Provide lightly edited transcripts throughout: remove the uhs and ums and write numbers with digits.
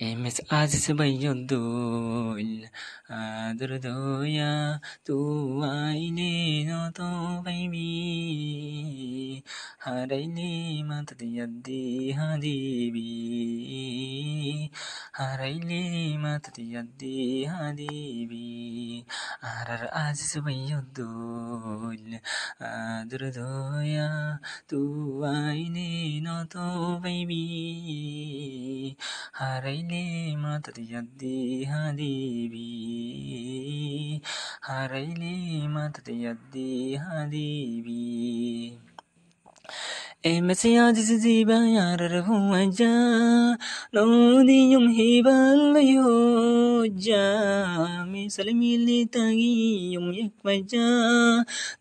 Emes aziz bayodol adrodoya tu aile no to baby haraili matadiyaddi hadibi haraili matadiyaddi hadibi arar aziz bayodol adrodoya tu aile no to baby haraili matadiyaddi hadibi haraili matadiyaddi hadibi Emes aziz ziba yarar huwaja lodi yum hibal yoja misal militagi yum yakwaja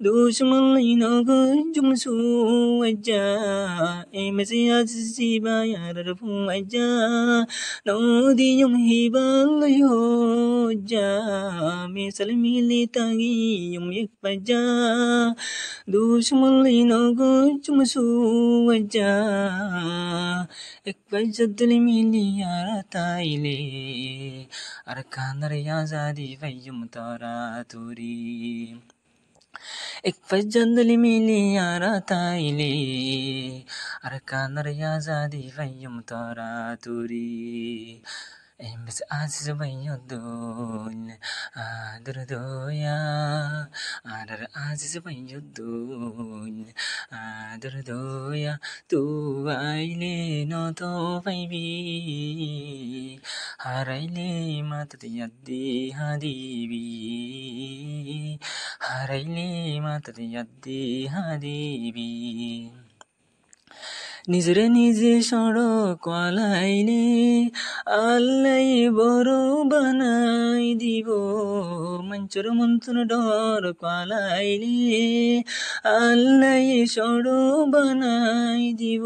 dushman inogo jum suwaja Emes aziz ziba yarar huwaja lodi yum hibal yoja misal militagi yum yakwaja dushman inogo jum suwaja ekbajadli miliyara taile arkanar yazadi fayyum taraturi ekbajadli miliyara taile arkanar yazadi fayyum taraturi Emes aziz bayodol adrodoya arar aziz bayodol adrodoya tu aile no to baby haraile matadiyaddi hadibi haraile matadiyaddi hadibi নিজরে নিজে সড়ক আলাইলে আল্লাই বড় বানাই দিব মঞ্চর মন্থন ডর কালাইলে আল্লাই সড়ক বানাই দিব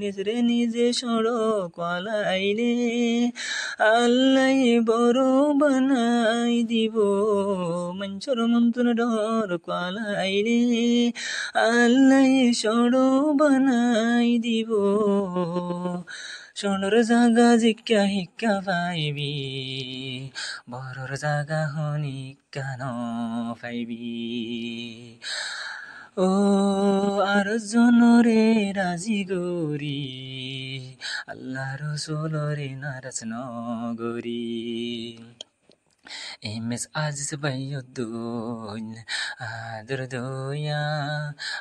নিজরে নিজে সড়ক আলাইলে আল্লাই বড় বানাই দিব মঞ্চর মন্থন ডর কালাইলে আল্লাই সড়ক বানাই দিব সোনর জাগা জিক্কা হিক্কা পাইবি বড়র জাগা হনিক্কা ন পাইবি ও আর জনরে রাজি গরি আল্লাহ রসুলরে নারাজ নগরি Emes aziz bayodol adrodoya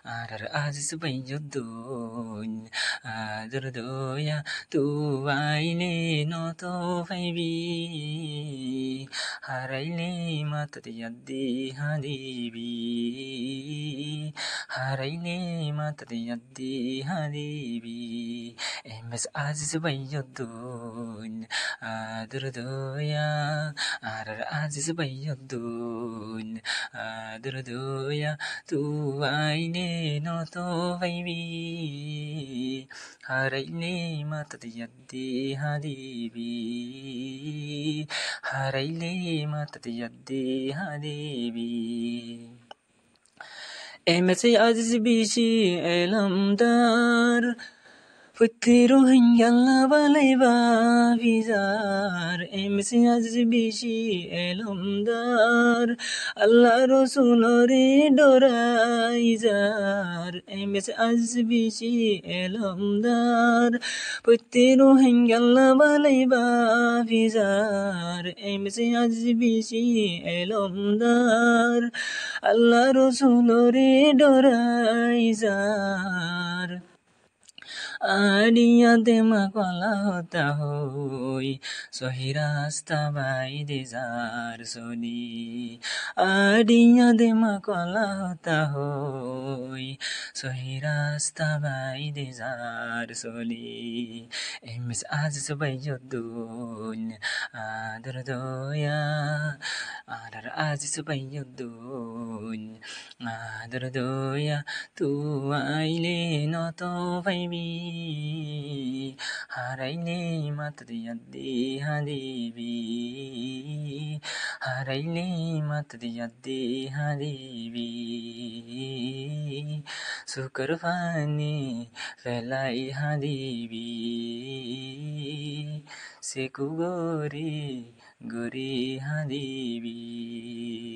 arar aziz bayodol adrodoya tu aile no to baby haraile matadiyaddi hadibi haraile matadiyaddi hadibi Emes aziz bayodol adrodoya arar aziz bayodol adrodoya tu aile no to baby haraile matadiyaddi hadibi haraile matadiyaddi hadibi Emes aziz bishi elamdar Fıttiruhin yalla balayba vizar Emsi aziz bishi elhamdar Allah Rasulore doraizar Emsi aziz bishi elhamdar Fıttiruhin yalla balayba vizar Emsi aziz bishi elhamdar Allah Rasulore doraizar आड़िया दे मकला होता होई सही रास्ता बाई दे जार सोनी आड़िया दे मकला होता होई सही रास्ता बाई दे जार सोनी एमिस आज सुबह योदुन आदर दोया आदर आज सुबह योदुन आदर दोया तू आइले न तो बाइबी haraile matadiyaddi hadibi haraile matadiyaddi hadibi sukarfani felai hadibi セコゴリゴリハリビ